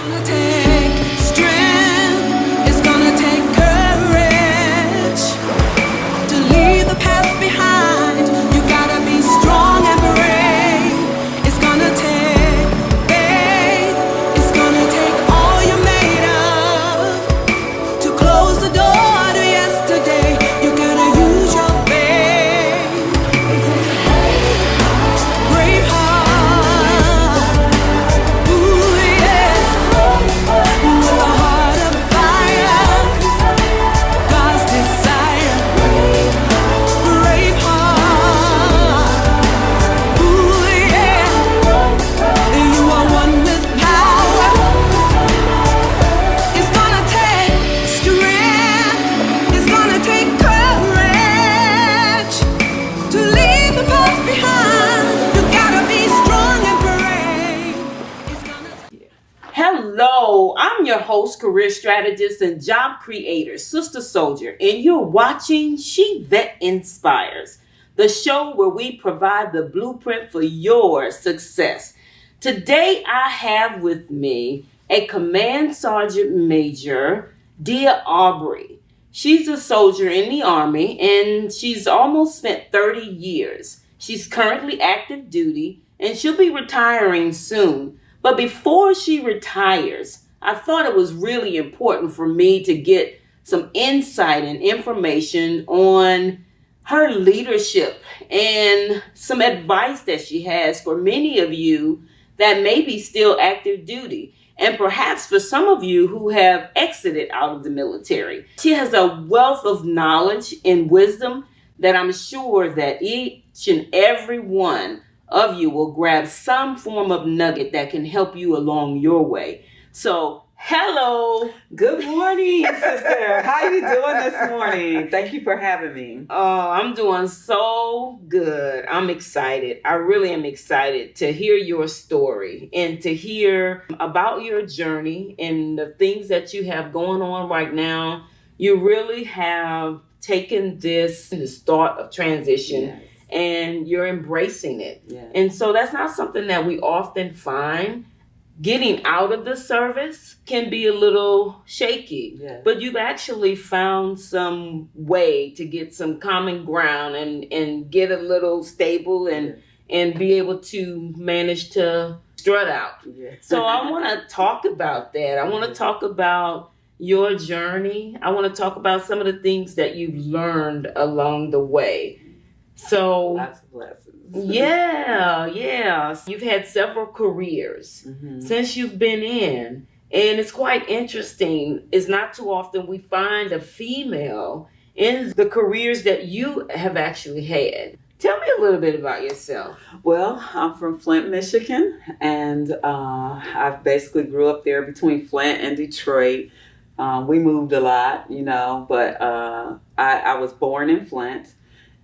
gonna take strength, it's gonna take courage to leave the past behind. You gotta be strong and brave. It's gonna take faith, it's gonna take all you're made of to close the door to yesterday. You gotta use your faith. Brave heart, ooh yeah, with a heart of fire, God's desire. Brave heart, ooh yeah, you are one with power. It's gonna take strength, it's gonna take courage to leave the past behind. You gotta be strong and brave. It's gonna Hello, I'm your host, career strategist, and job creator, Sister Soldier, and you're watching She Vet Inspires, the show where we provide the blueprint for your success. Today, I have with me a Command Sergeant Major, Deia Aubrey. She's a soldier in the Army, and she's almost spent 30 years. She's currently active duty, and she'll be retiring soon. But before she retires, I thought it was really important for me to get some insight and information on her leadership and some advice that she has for many of you that may be still active duty, and perhaps for some of you who have exited out of the military. She has a wealth of knowledge and wisdom that I'm sure that each and every one of you will grab some form of nugget that can help you along your way. So, hello. Good morning, sister. How you doing this morning? Thank you for having me. Oh, I'm doing so good. I'm excited. I really am excited to hear your story and to hear about your journey and the things that you have going on right now. You really have taken this thought of transition. Yes. And you're embracing it. Yes. And so that's not something that we often find. Getting out of the service can be a little shaky, Yes. but you've actually found some way to get some common ground and get a little stable and be able to manage to strut out. Yes. So I want to talk about that. I want to talk about your journey. I want to talk about some of the things that you've learned along the way. So, Lots of lessons. yeah. You've had several careers since you've been in, and it's quite interesting. It's not too often we find a female in the careers that you have actually had. Tell me a little bit about yourself. Well, I'm from Flint, Michigan, and I basically grew up there between Flint and Detroit. We moved a lot, but I was born in Flint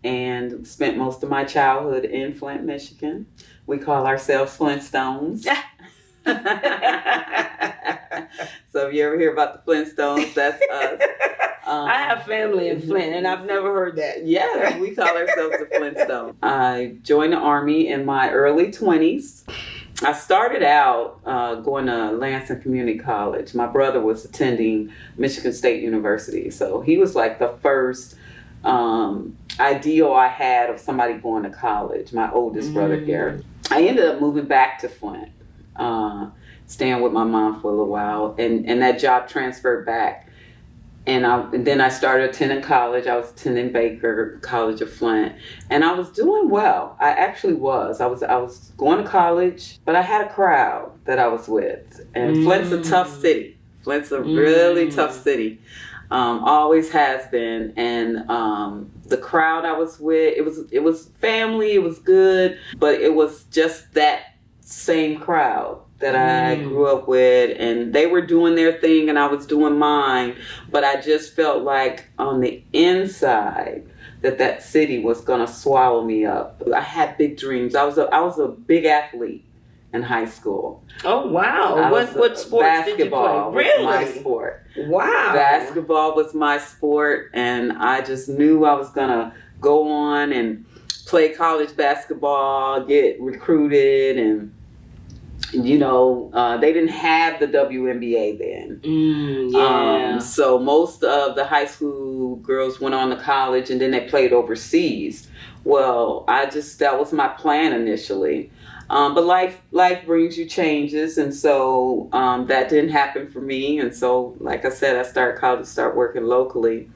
and spent most of my childhood in Flint, Michigan. We call ourselves Flintstones. So if you ever hear about the Flintstones, that's us. I have family in Flint, and I've never heard that. Yes, we call ourselves the Flintstones. I joined the Army in my early 20s. I started out going to Lansing Community College. My brother was attending Michigan State University, so he was like the first ideal I had of somebody going to college, my oldest brother, Garrett. I ended up moving back to Flint, staying with my mom for a little while, and that job transferred back. And then I started attending college. I was attending Baker College of Flint, and I was doing well. I actually was. I was going to college, but I had a crowd that I was with. And Flint's a tough city. Flint's a really tough city. Always has been. And the crowd I was with, it was family. It was good, but it was just that same crowd that I grew up with, and they were doing their thing and I was doing mine, but I just felt like on the inside that city was gonna swallow me up. I had big dreams. I was a big athlete in high school. Oh wow! What sports did you play? Basketball was my sport. Wow! Basketball was my sport, and I just knew I was gonna go on and play college basketball, get recruited, and They didn't have the WNBA then. So most of the high school girls went on to college and then they played overseas. Well, that was my plan initially. But life brings you changes, and so that didn't happen for me. And so, like I said, I started college, start working locally.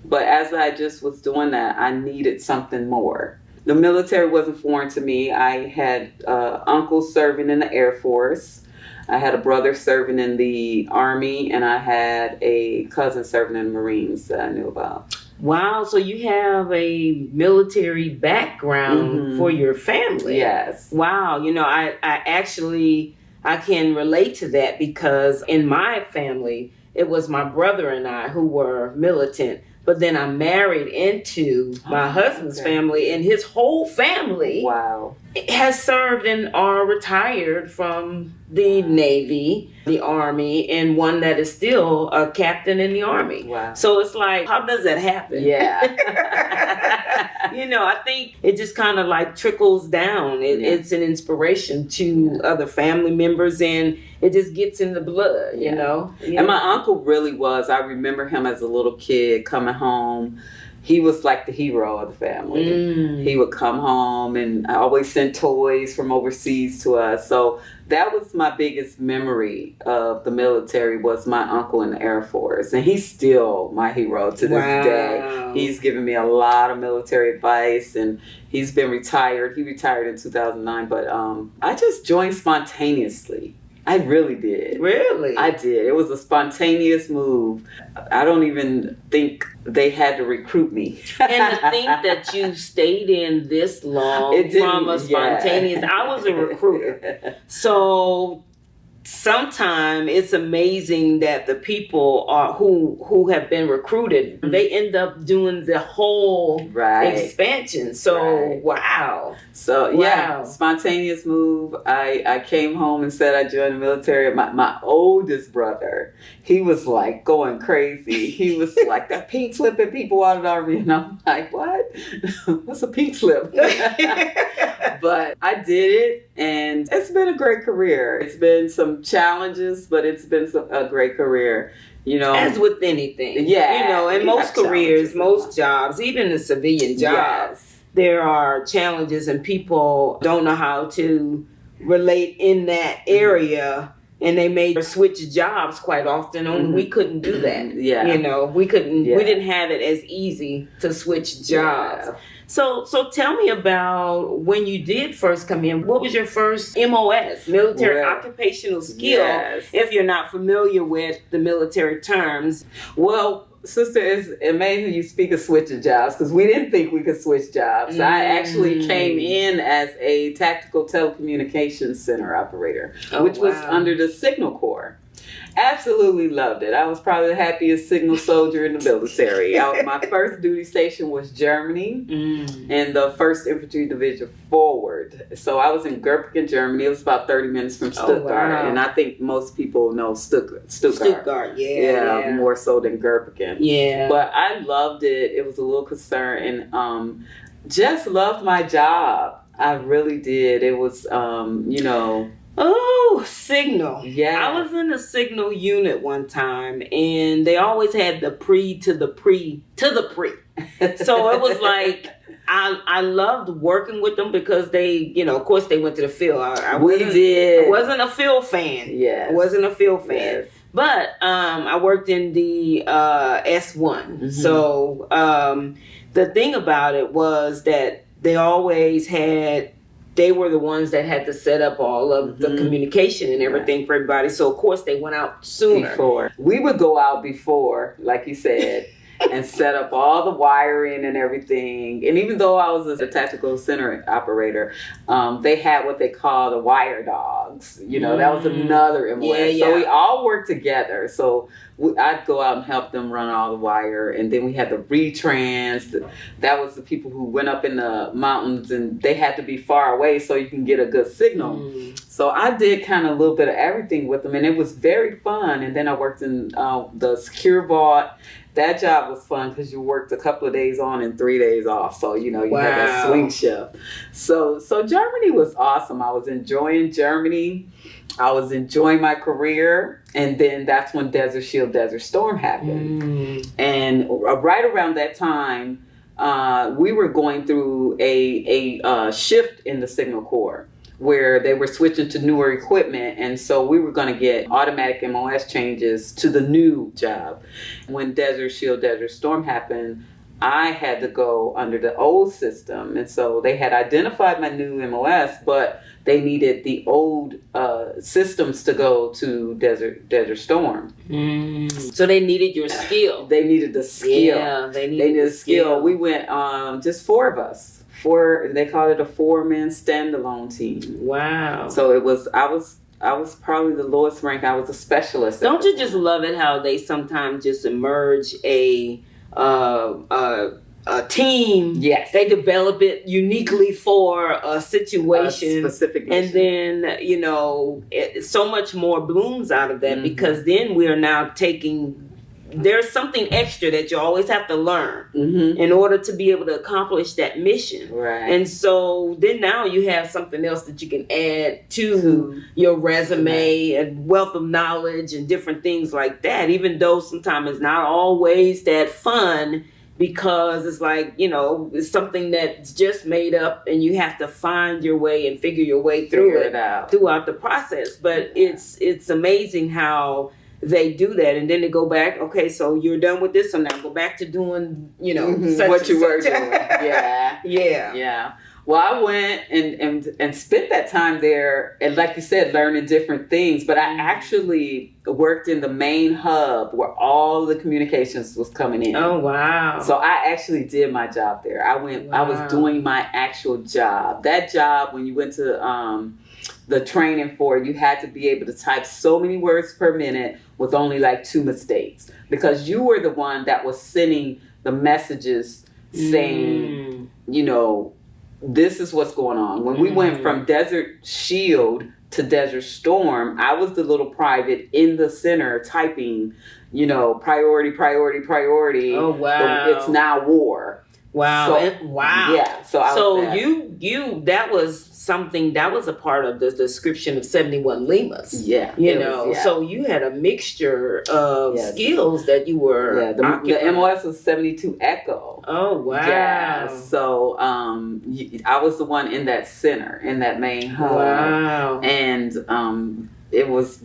But as I just was doing that, I needed something more. The military wasn't foreign to me. I had uncles serving in the Air Force. I had a brother serving in the Army, and I had a cousin serving in the Marines that I knew about. Wow, so you have a military background for your family. Yes. Wow, I can relate to that because in my family, it was my brother and I who were militant. But then I married into my husband's family, and his whole family has served and are retired from the Navy, the Army, and one that is still a captain in the Army. Wow. So it's like, how does that happen? Yeah. I think it just kind of like trickles down. It's an inspiration to other family members, and it just gets in the blood, you know? And my uncle really was. I remember him as a little kid coming home. He was like the hero of the family. He would come home and I always sent toys from overseas to us. So that was my biggest memory of the military, was my uncle in the Air Force. And he's still my hero to this day. He's given me a lot of military advice, and he's been retired. He retired in 2009, but I just joined spontaneously. I really did. Really? I did. It was a spontaneous move. I don't even think they had to recruit me. And to think that you stayed in this long from a spontaneous... I was a recruiter. So sometimes it's amazing that the people who have been recruited, they end up doing the whole expansion. So wow. So spontaneous move. I came home and said I joined the military. My oldest brother, he was like going crazy. He was like, that pink slipping people out of the Army, and I'm like, what? What's a pink slip? But I did it, and it's been a great career. It's been some challenges, but it's been a great career. As with anything. In most careers, most jobs, even the civilian jobs, there are challenges, and people don't know how to relate in that area. And they may switch jobs quite often. Only we couldn't do that. We couldn't. We didn't have it as easy to switch jobs. So tell me about when you did first come in. What was your first MOS, military occupational skill? If you're not familiar with the military terms. Well, sister, it's amazing you speak of switching jobs, because we didn't think we could switch jobs. I actually came in as a tactical telecommunications center operator, which was under the Signal Corps. Absolutely loved it. I was probably the happiest signal soldier in the military. My first duty station was Germany, and the 1st Infantry Division forward. So I was in Gurpken, Germany. It was about 30 minutes from Stuttgart. And I think most people know Stuttgart. Stuttgart, more so than Gurpken. Yeah. But I loved it. It was a little concern, and just loved my job. I really did. It was, Oh, Signal. Yeah. I was in the Signal unit one time, and they always had the pre to the pre to the pre. So it was like, I loved working with them because they, of course they went to the field. I wasn't a field fan. Yes. I wasn't a field fan. Yes. But I worked in the S1. So the thing about it was that they always they were the ones that had to set up all of the communication and everything for everybody. So, of course, they went out sooner. We would go out before, like you said, and set up all the wiring and everything. And even though I was a tactical center operator, they had what they call the wire dogs. That was another MOS. So we all worked together. So I'd go out and help them run all the wire, and then we had the retrans. That was the people who went up in the mountains, and they had to be far away so you can get a good signal. So I did kind of a little bit of everything with them, and it was very fun. And then I worked in the secure vault. That job was fun because you worked a couple of days on and 3 days off. So, you know, you had that swing shift. So Germany was awesome. I was enjoying Germany. I was enjoying my career. And then that's when Desert Shield, Desert Storm happened. And right around that time, we were going through a shift in the Signal Corps, where they were switching to newer equipment, and so we were going to get automatic MOS changes to the new job. When Desert Shield, Desert Storm happened, I had to go under the old system, and so they had identified my new MOS, but they needed the old systems to go to Desert Storm. So they needed your skill. They needed the skill. Yeah, they needed the skill. We went just 4 of us. They called it a 4-man standalone team. Wow. So I was probably the lowest rank. I was a specialist. Don't you just love it how they sometimes just emerge a team? Yes. They develop it uniquely for a situation, a specific mission. And then, you know, so much more blooms out of that, because then we are now taking, there's something extra that you always have to learn in order to be able to accomplish that mission. Right. And so then now you have something else that you can add to your resume and wealth of knowledge and different things like that, even though sometimes it's not always that fun, because it's like, you know, it's something that's just made up and you have to find your way and figure your way through it throughout the process. But it's amazing how they do that, and then they go back. Okay, so you're done with this, so now go back to doing, you know, what you were doing. Yeah. Well, I went and spent that time there, and like you said, learning different things. But I actually worked in the main hub where all the communications was coming in. Oh, wow! So I actually did my job there. I was doing my actual job. That job, when you went to the training for it, you had to be able to type so many words per minute with only like 2 mistakes, because you were the one that was sending the messages saying, you know, this is what's going on. When we went from Desert Shield to Desert Storm, I was the little private in the center typing, you know, priority, priority, priority. Oh, wow. It's now war. Wow. So, wow. Yeah. So that was something that was a part of the description of 71 Limas. Yeah. You know, so you had a mixture of skills that you were. Yeah. The MOS was 72 Echo. Oh, wow. Yeah. So I was the one in that center, in that main hub. Wow. And it was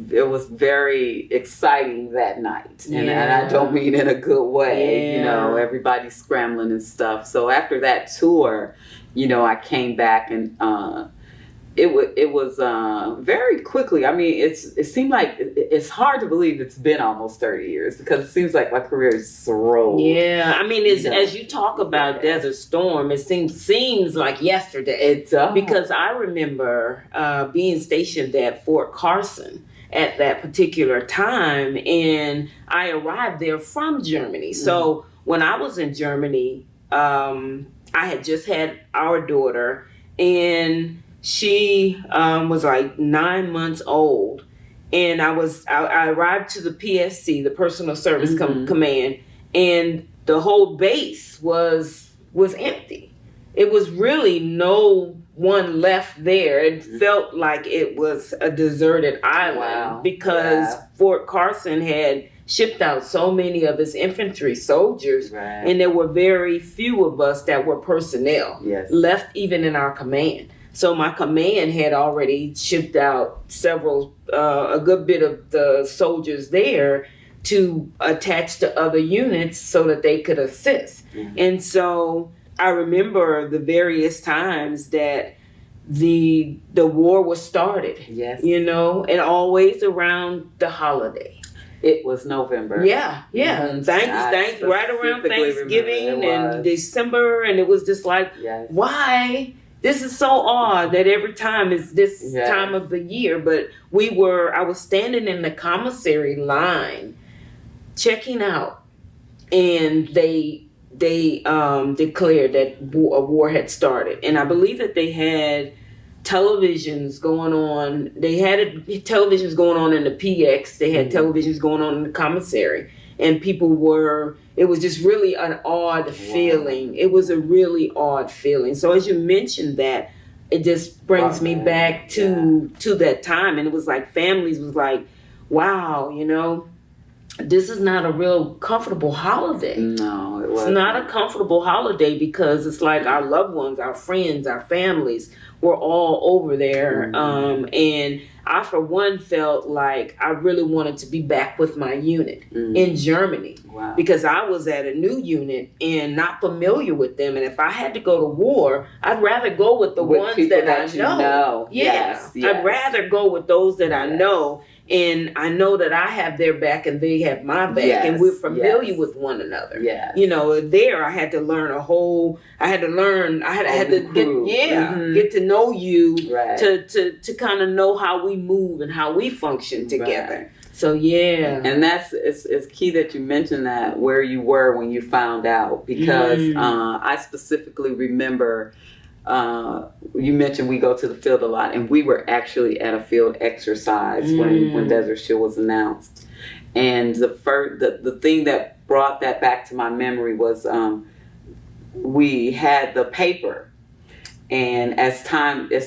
very exciting that night, and I don't mean in a good way. You know, everybody's scrambling and stuff. So after that tour, you know, I came back, and it was very quickly. I mean, it seemed like it's hard to believe it's been almost 30 years, because it seems like my career is so. Yeah, I mean, as you talk about Desert Storm, it seems like yesterday. It does. Because I remember being stationed at Fort Carson at that particular time, and I arrived there from Germany. So when I was in Germany, I had just had our daughter, and she was like 9 months old, and I arrived to the PSC, the Personal Service Command, and the whole base was empty. It was really no one left there. It felt like it was a deserted island because Fort Carson had shipped out so many of its infantry soldiers, and there were very few of us that were personnel left even in our command. So my command had already shipped out a good bit of the soldiers there to attach to other units so that they could assist. And so I remember the various times that the war was started. You know, and always around the holiday. It was November. Yeah. Thanks. Right around Thanksgiving and December, and it was just like, why? This is so odd that every time is this time of the year. But I was standing in the commissary line checking out, and they declared that a war had started. And I believe that they had televisions going on. They had televisions going on in the PX. They had televisions going on in the commissary. And people were, it was just really an odd feeling. It was a really odd feeling. So as you mentioned that, it just brings me back to that time. And it was like families was like, wow, you know, this is not a real comfortable holiday. No, it wasn't. It's not a comfortable holiday because it's like our loved ones, our friends, our families were all over there. And I, for one, felt like I really wanted to be back with my unit in Germany. Wow. Because I was at a new unit and not familiar with them. And if I had to go to war, I'd rather go with the ones that I know. Yeah. Yes. I'd rather go with those that I know. And I know that I have their back and they have my back, and we're familiar with one another. Yes. You know, there I had to learn I had to get to know you to kind of know how we move and how we function together. Right. So yeah. And it's key that you mentioned that, where you were when you found out, because I specifically remember you mentioned we go to the field a lot, and we were actually at a field exercise when Desert Shield was announced. And the thing that brought that back to my memory was we had the paper, and as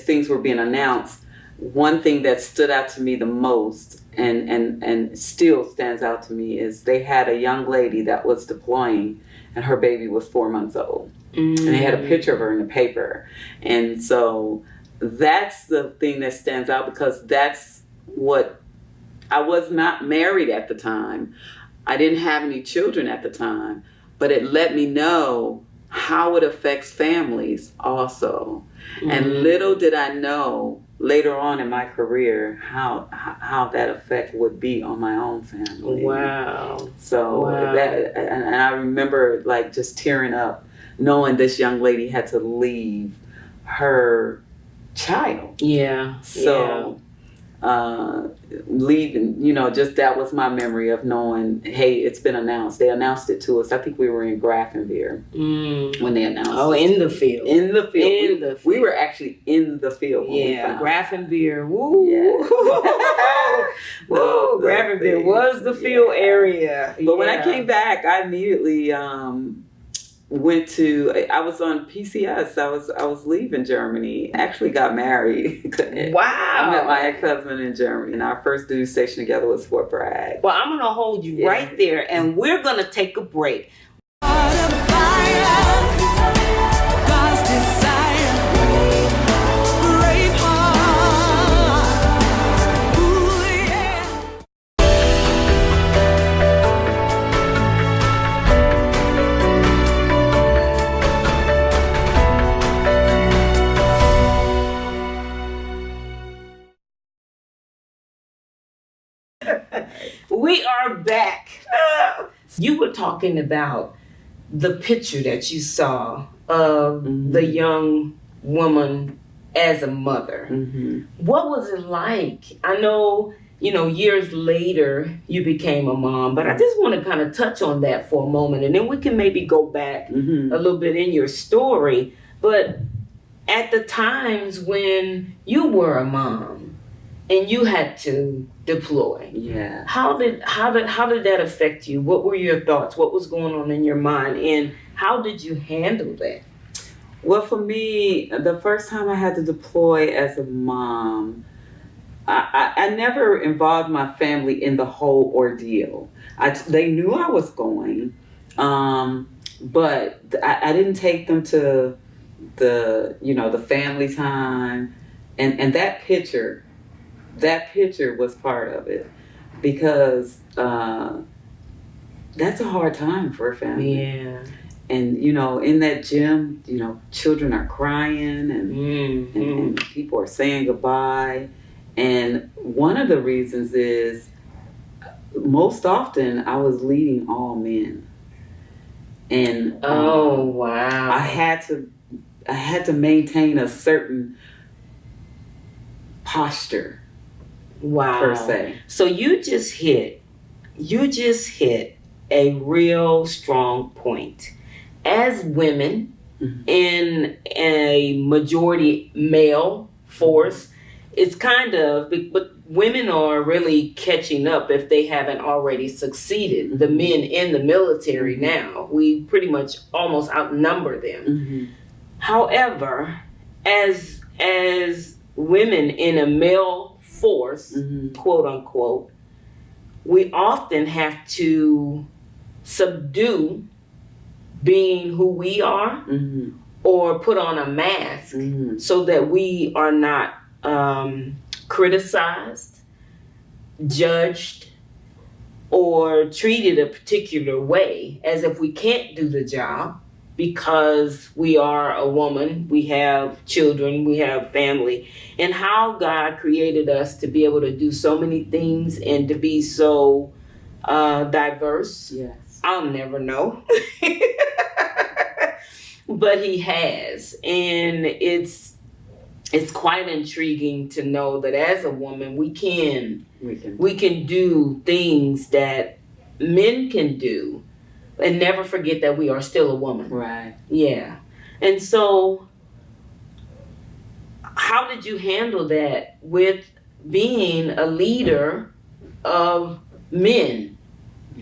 things were being announced, one thing that stood out to me the most and still stands out to me is they had a young lady that was deploying, and her baby was 4 months old. And they had a picture of her in the paper. And so that's the thing that stands out, because that's what, I was not married at the time. I didn't have any children at the time, but it let me know how it affects families also. And little did I know later on in my career how that effect would be on my own family. Wow. So that, and I remember like just tearing up, knowing this young lady had to leave her child. Yeah. So leaving, you know, just that was my memory of knowing, hey, it's been announced. They announced it to us. I think we were in Grafenwehr when they announced it. Oh, in the field. In the field. We were actually in the field when we found Grafenwehr. Woo. Yes. Woo. Grafenwehr was the field area. But when I came back, I immediately I was on PCS. I was leaving Germany. Actually got married. Wow. I met my ex-husband in Germany, and our first duty station together was Fort Bragg. Well, I'm going to hold you right there, and we're going to take a break. We are back. You were talking about the picture that you saw of the young woman as a mother. What was it like? I know, you know, years later you became a mom, but I just want to kind of touch on that for a moment, and then we can maybe go back a little bit in your story. But at the times when you were a mom and you had to deploy, how did that affect you? What were your thoughts? What was going on in your mind, and how did you handle that? Well, for me, the first time I had to deploy as a mom, I never involved my family in the whole ordeal. They knew I was going, but I didn't take them to the family time, and that picture was part of it, because that's a hard time for a family. Yeah. And, you know, in that gym, you know, children are crying and people are saying goodbye. And one of the reasons is most often I was leading all men. And oh, wow. I had to maintain a certain posture. Wow. Per se. So you just hit a real strong point. As women in a majority male force, it's kind of, but women are really catching up if they haven't already succeeded. The men in the military now, we pretty much almost outnumber them. However, as women in a male force, quote unquote, we often have to subdue being who we are or put on a mask so that we are not criticized, judged, or treated a particular way as if we can't do the job because we are a woman, we have children, we have family, and how God created us to be able to do so many things and to be so diverse. Yes. I'll never know. But he has, and it's quite intriguing to know that as a woman we can do things that men can do, and never forget that we are still a woman. Right. Yeah. And so how did you handle that with being a leader of men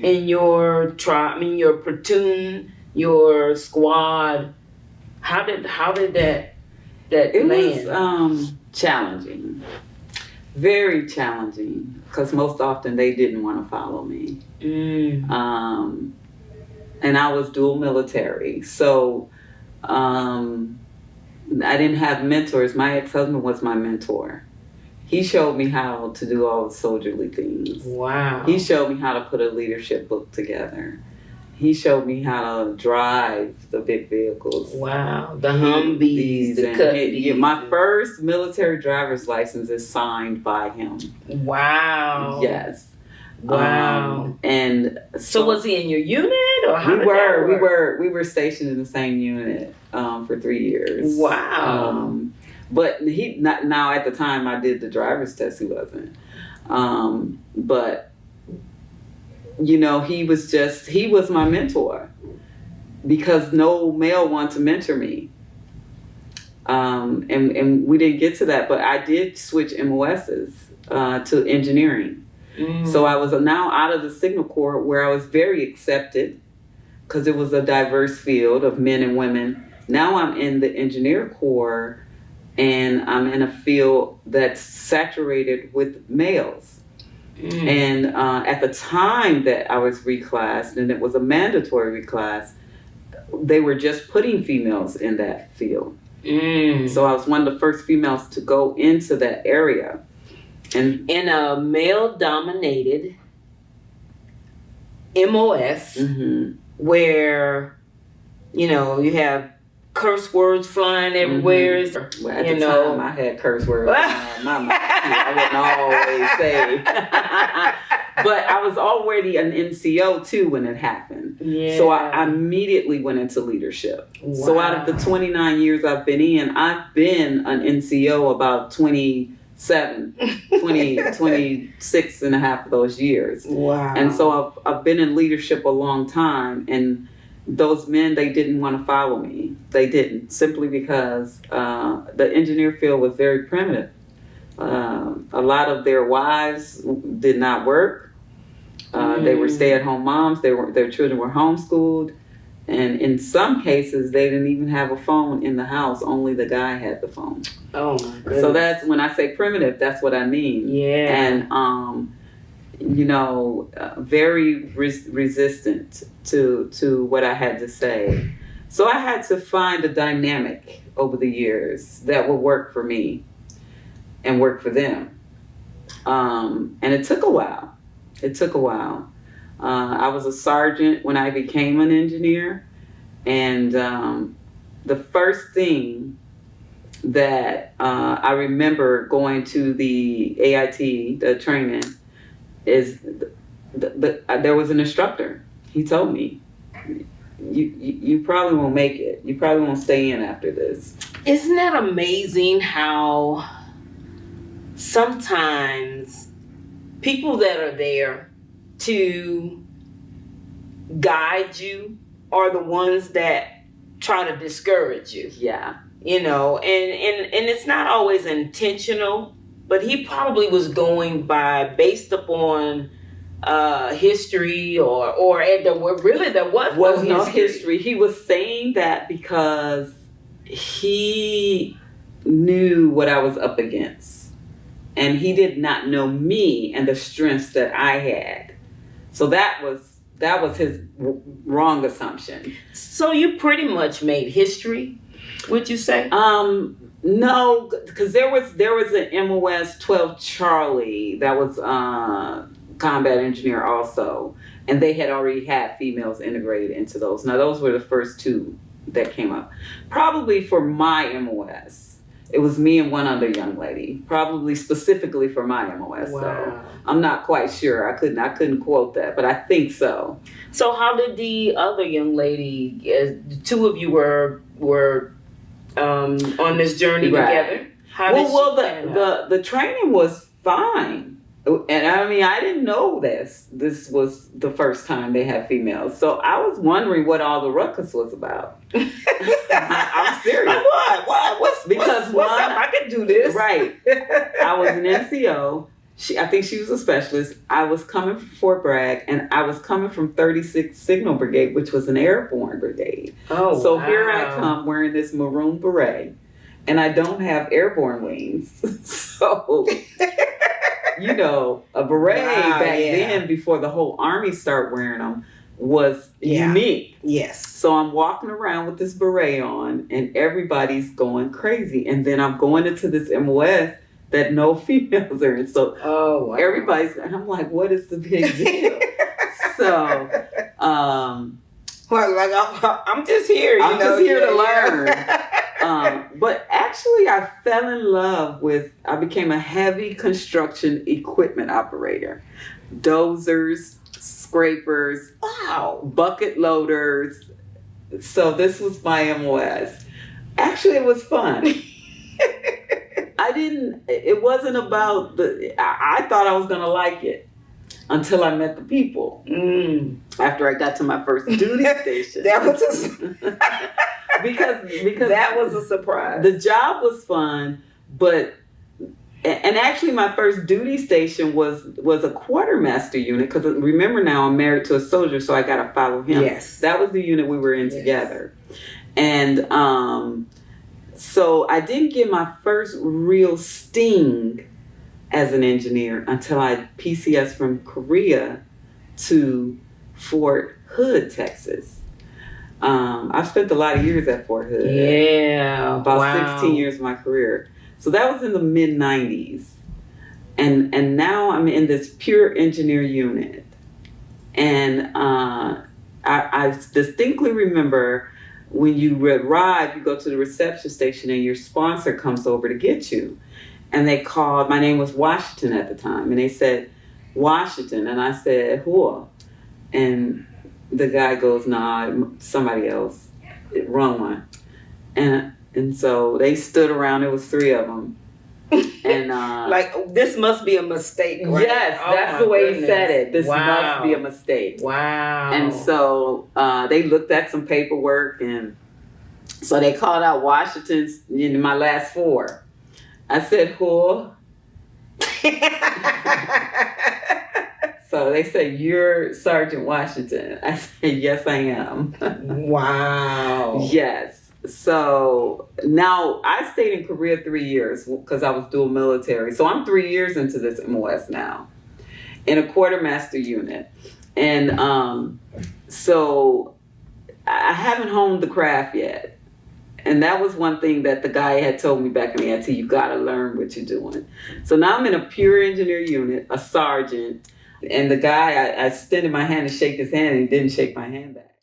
in your tribe, in your platoon, your squad? How did that It land? was challenging, very challenging, because most often they didn't want to follow me. And I was dual military, so I didn't have mentors. My ex-husband was my mentor. He showed me how to do all the soldierly things. Wow. He showed me how to put a leadership book together. He showed me how to drive the big vehicles. Wow. The Humvees, the Cutleys. My first military driver's license is signed by him. Wow. Yes. Wow. And so was he in your unit, or how we were stationed in the same unit for 3 years. Wow. But now at the time I did the driver's test, he wasn't. But you know, he was my mentor, because no male wanted to mentor me. And we didn't get to that, but I did switch MOSs to engineering. So I was now out of the Signal Corps, where I was very accepted because it was a diverse field of men and women. Now I'm in the Engineer Corps, and I'm in a field that's saturated with males. And at the time that I was reclassed, and it was a mandatory reclass, they were just putting females in that field. So I was one of the first females to go into that area. And in a male-dominated MOS, where, you know, you have curse words flying everywhere. Well, at the time, I had curse words flying my mouth. I wouldn't always say. But I was already an NCO too when it happened. Yeah. So I immediately went into leadership. Wow. So out of the 29 years I've been in, I've been an NCO about 26 and a half of those years. Wow. And so I've been in leadership a long time, and those men, they didn't want to follow me. They didn't, simply because the engineer field was very primitive. A lot of their wives did not work. They were stay-at-home moms. Their children were homeschooled. And in some cases, they didn't even have a phone in the house. Only the guy had the phone. Oh, my goodness. So that's, when I say primitive, that's what I mean. Yeah. And, you know, very resistant to what I had to say. So I had to find a dynamic over the years that would work for me and work for them. And it took a while. I was a sergeant when I became an engineer. And the first thing that I remember going to the AIT, the training, is there was an instructor. He told me, you probably won't make it. You probably won't stay in after this. Isn't that amazing how sometimes people that are there to guide you are the ones that try to discourage you. Yeah. You know, and it's not always intentional, but he probably was going based upon history or there was no history. He was saying that because he knew what I was up against, and he did not know me and the strengths that I had. So that was his wrong assumption. So you pretty much made history, would you say? No, because there was an MOS 12 Charlie that was combat engineer also, and they had already had females integrated into those. Now those were the first two that came up. Probably for my MOS, it was me and one other young lady. Probably specifically for my MOS. Wow. So I'm not quite sure. I couldn't quote that, but I think so. So how did the other young lady? The two of you were on this journey together. How did the training was fine. And I mean, I didn't know this. This was the first time they had females. So I was wondering what all the ruckus was about. I'm serious. What? What's up? I can do this. Right. I was an NCO. I think she was a specialist. I was coming from Fort Bragg, and I was coming from 36th Signal Brigade, which was an airborne brigade. Oh, so wow. Here I come wearing this maroon beret, and I don't have airborne wings. So... You know, a beret back then, before the whole Army started wearing them, was unique. Yes. So I'm walking around with this beret on, and everybody's going crazy. And then I'm going into this MOS that no females are in. So everybody's, and I'm like, what is the big deal? So, well, like I'm just here. I'm just here to learn. But actually, I fell in love I became a heavy construction equipment operator. Dozers, scrapers, bucket loaders. So this was my MOS. Actually, it was fun. It wasn't about I thought I was going to like it until I met the people. After I got to my first duty station. That was because that was a surprise. The job was fun, and actually my first duty station was a quartermaster unit, because remember now I'm married to a soldier, so I got to follow him. Yes. That was the unit we were in together. And so I didn't get my first real sting as an engineer until I PCS from Korea to Fort Hood, Texas. I've spent a lot of years at Fort Hood. Yeah. About 16 years of my career. So that was in the mid-90s. And now I'm in this pure engineer unit. And I distinctly remember when you arrive, you go to the reception station and your sponsor comes over to get you. And they called, my name was Washington at the time. And they said, Washington. And I said, who? And the guy goes, nah, somebody else. Wrong one. And so they stood around. There was three of them. And like, this must be a mistake, right? Yes, that's the way he said it. This must be a mistake. Wow. And so they looked at some paperwork, and so they called out Washington's in my last four. I said, who? So they said, you're Sergeant Washington. I said, yes, I am. Wow. Yes. So now I stayed in Korea 3 years because I was dual military. So I'm 3 years into this MOS now in a quartermaster unit. And so I haven't honed the craft yet. And that was one thing that the guy had told me back in the NT, you got to learn what you're doing. So now I'm in a pure engineer unit, a sergeant. And the guy, I extended my hand to shake his hand, and he didn't shake my hand back.